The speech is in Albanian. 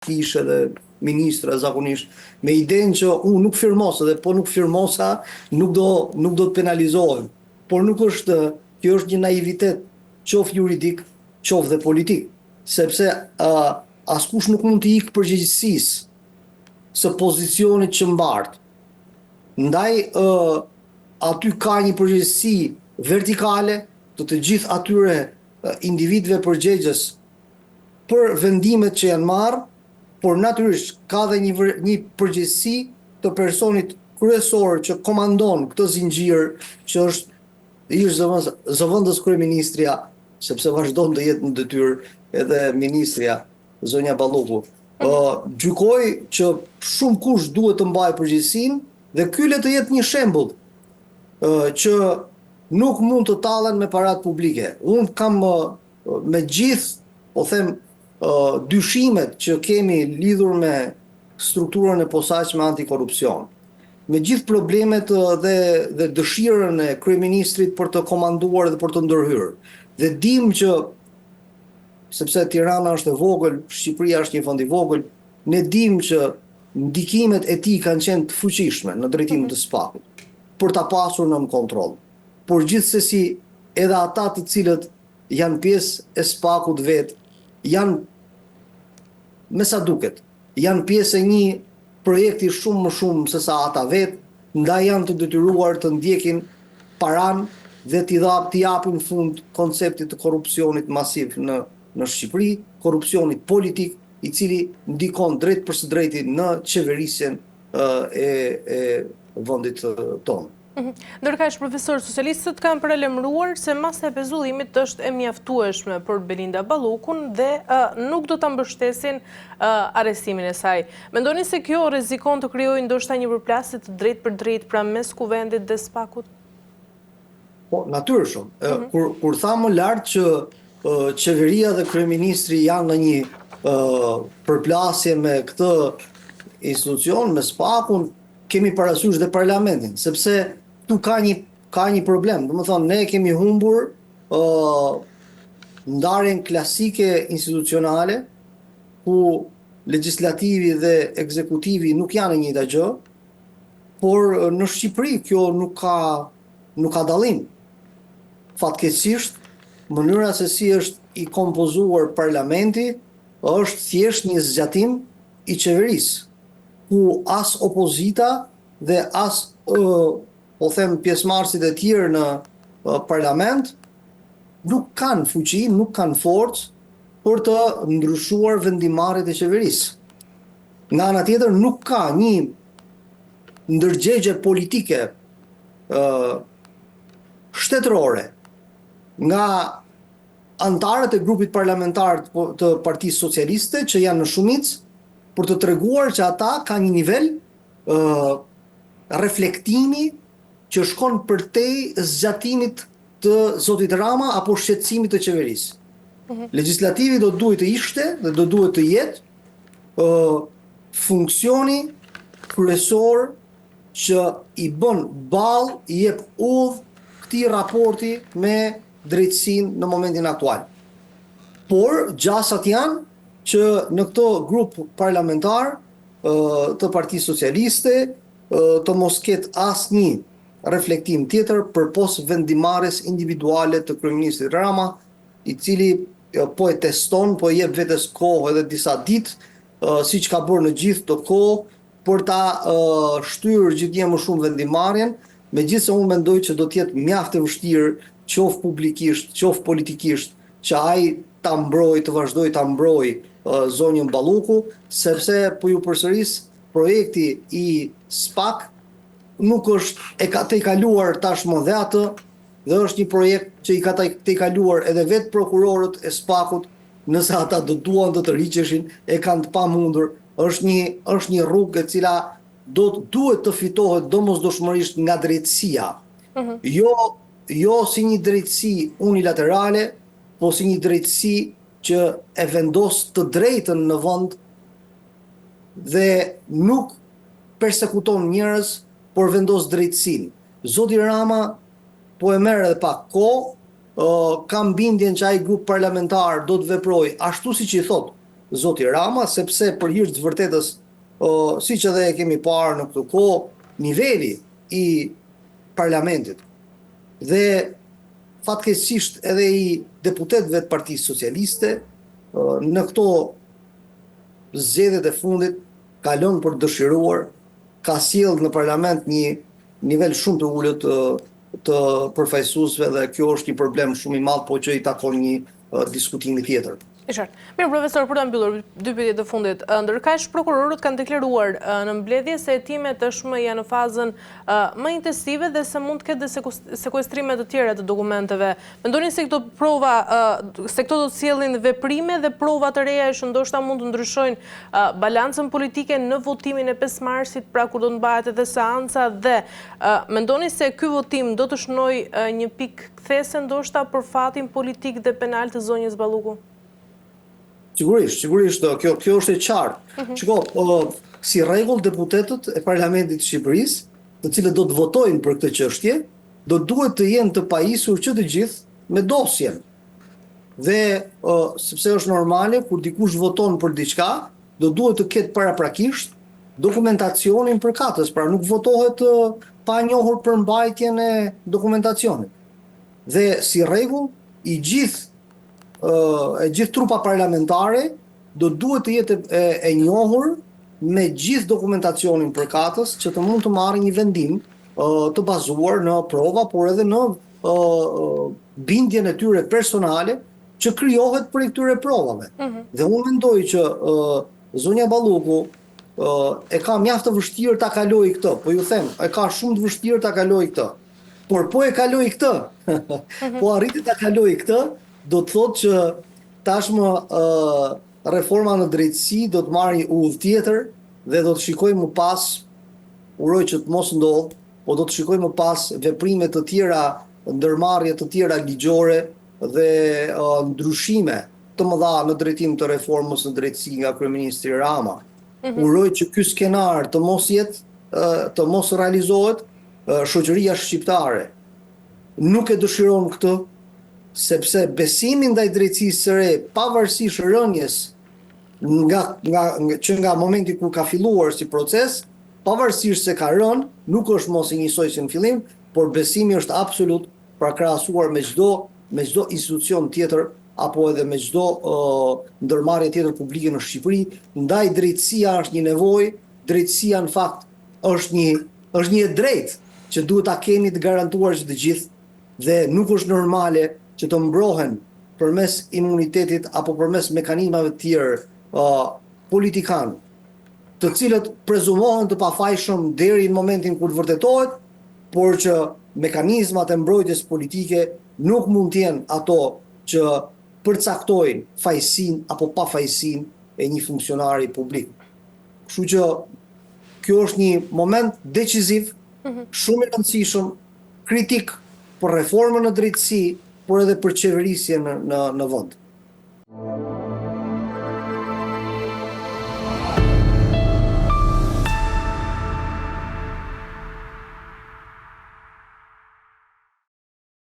kishë dhe ministra zakonisht, me idenë që unë nuk firmosa dhe po nuk firmosa nuk do të penalizohem. Por nuk është, kjo është një naivitet, qoftë juridik, qoftë dhe politik, sepse askush nuk mund të ikë përgjegjësisë së pozicionit që mbartë. Ndaj aty ka një përgjegjësi vertikale të gjithë atyre individëve përgjegjës për vendimet që janë marrë, por natyrisht ka dhe një përgjegjësi të personit kryesor që komandon këtë zinxhir, që është ish zëvendës kryeministrja, sepse vazhdon të jetë në detyrë edhe ministrja zonja Balloku. Gjykoj që shumë kush duhet të mbajë përgjegjësinë dhe ky le të jetë një shembull që nuk mund të tallen me parat publike. Unë kam me gjithë, po them, dyshimet që kemi lidhur me strukturën e posaçme antikorrupsion, me gjithë problemet dhe dëshirën e kryeministrit për të komanduar dhe për të ndërhyrë. Dhe dim që, sepse Tirana është e vogël, Shqipëria është një vend i vogël, ne dim që ndikimet e tij kanë qenë të fuqishme në drejtim të SPAK-ut, për ta pasur në kontroll. Por gjithsesi, edhe ata të cilët janë pjesë e SPAK-ut vetë, janë, me sa duket, janë pjesë e një projekti shumë më shumë se sa ata vetë, ndaj janë të detyruar të ndjekin paran dhe t'i japin fund konceptit të korrupsionit masiv në Shqipëri, korrupsionit politik, i cili ndikon drejt për së drejti në qeverisjen e vendit tonë. Ndërkaq, profesor, socialistët kanë paralajmëruar se masa e pezullimit është e mjaftueshme për Belinda Ballukun dhe nuk do ta mbështesin arrestimin e saj. Mendoni se kjo rrezikon të krijojë ndoshta një përplasje të drejtë për drejtë pra mes kuvendit dhe SPAK-ut? Po, natyrisht. Kur tha më lart që qeveria dhe kryeministri janë në një përplasje me këtë institucion, me SPAK-un, kemi parasysh dhe parlamentin, sepse tu ka një problem. Domethënë, ne kemi humbur ndarjen klasike institucionale, ku legislativi dhe ekzekutivi nuk janë e njëjta gjë, por në Shqipëri kjo nuk ka dallim. Fatkeqësisht, mënyra se si është i kompozuar parlamenti është thjesht një zgjatim i qeverisë, ku as opozita dhe as po them pjesëmarrësit e tjerë në parlament nuk kanë fuqi, nuk kanë forcë për të ndryshuar vendimarrjet e qeverisë. Nga ana tjetër nuk ka një ndërgjegje politike shtetërore nga antarët e grupit parlamentar të Partisë Socialiste që janë në shumicë për të treguar që ata kanë një nivel reflektimi që shkon përtej zgjatimit të zotit Rama apo shqetësimit të qeverisë. Legislativi do duhet të ishte dhe do duhet të jetë funksioni kryesor që i bën ballë, i jep udhë këtij raporti me drejtësinë në momentin aktual. Por gjasat janë që në këto grup parlamentar të Partisë Socialiste të mos ketë asnjë reflektim tjetër përpos vendimarrjes individuale të kryeministit Rama, i cili po e teston, po e jep vetes kohë edhe disa ditë, siç ka bërë në gjithë të kohë, për ta shtyrë gjithnjë më shumë vendimarrjen, megjithëse unë mendoj që do të jetë mjaft e vështirë, qoftë publikisht, qoftë politikisht, që ai ta mbrojë, të vazhdojë ta mbrojë zonjën Balluku, sepse po ju përsëris, projekti i SPAK nuk është të i kaluar tashmë dhe atë, dhe është një projekt që i ka të i kaluar edhe vetë prokurorët e SPAK-ut, nëse ata do duan të rriqeshin, e kanë të pamundur. Është një rrugë e cila duhet të fitohet domosdoshmërisht nga drejtësia. Jo si një drejtësi unilaterale, po si një drejtësi që e vendos të drejtën në vend dhe nuk persekuton njerëz, por vendos drejtësinë. Zoti Rama po e merr edhe pak kohë, kam bindjen që ai grup parlamentar do të veprojë ashtu siç i thotë, zoti Rama, sepse për hir të vërtetës, siç edhe e kemi parë në këtë kohë, niveli i parlamentit dhe fatkeqësisht edhe i deputetëve të Partisë Socialiste në këto zgjedhjet e fundit ka lënë për dëshiruar, ka sjellë në parlament një nivel shumë të ulët të përfaqësuesve dhe kjo është një problem shumë i madh, po që i takon një diskutimi tjetër. I qartë. Mirë, profesor, për të mbyllur dy pyetjet e fundit. Ndërkaq prokurorët kanë deklaruar në mbledhje se hetimet tashmë janë në fazën më intensive dhe se mund të ketë sekuestrime të tjera të dokumenteve. Mendoni se këto prova, se këto do të sjellin veprime dhe prova të reja që ndoshta mund të ndryshojnë balancën politike në votimin e 5 marsit, pra kur do të mbahet edhe seanca dhe mendoni se ky votim do të shënojë një pikë kthese ndoshta për fatin politik dhe penal të zonjës Balluku? Sigurisht, kjo është e qartë. Shiko, si rregull deputetët e Parlamentit të Shqipërisë, të cilët do të votojnë për këtë çështje, do duhet të jenë të pajisur që të gjithë me dosjen. Dhe sepse është normale, kur dikush voton për diçka, do duhet të ketë paraprakisht dokumentacionin përkatës, pra nuk votohet pa njohur përmbajtjen e dokumentacionit. Dhe si rregull, e gjithë trupa parlamentare do duhet të jetë e njohur me gjithë dokumentacionin përkatës që të mund të marrë një vendim të bazuar në prova, por edhe në bindjen e tyre personale që krijohet për këtyre provave. Dhe unë mendoj që zonja Balluku e ka mjaft të vështirë ta kalojë këtë, po ju them, e ka shumë të vështirë ta kalojë këtë. Por po e kaloi këtë, po arriti ta kalojë këtë, do të thotë që tashmë reforma në drejtësi do të marrë një udhë tjetër dhe do të shikojmë më pas, uroj që të mos ndodhë, po do të shikojmë më pas veprime të tjera, ndërmarrje të tjera ligjore dhe ndryshime të mëdha në drejtim të reformës në drejtësi nga kryeministri Rama. Uroj që ky skenar të mos realizohet, shoqëria shqiptare nuk e dëshiron këtë, sepse besimi ndaj drejtësisë së re, pavarësisht rënjes që nga momenti kur ka filluar si proces, pavarësisht se ka rënë, nuk është mos i njësoj si në fillim, por besimi është absolut pra krahasuar me çdo institucion tjetër apo edhe me çdo ndërmarrje tjetër publike në Shqipëri, ndaj drejtësia është një nevojë, drejtësia në fakt është një e drejtë që duhet ta kemi të garantuar që të gjithë dhe nuk është normale që të mbrohen përmes imunitetit apo përmes mekanizmave të tjerë politikan, të cilët prezumohen të pafajshëm deri në momentin kur vërtetohet, por që mekanizmat e mbrojtjes politike nuk mund të jenë ato që përcaktojnë fajsin apo pafajsin e një funksionari publik. Kështu që kjo është një moment decisiv, shumë i rëndësishëm, kritik për reformën në drejtësi, por edhe për qeverisjen në vend.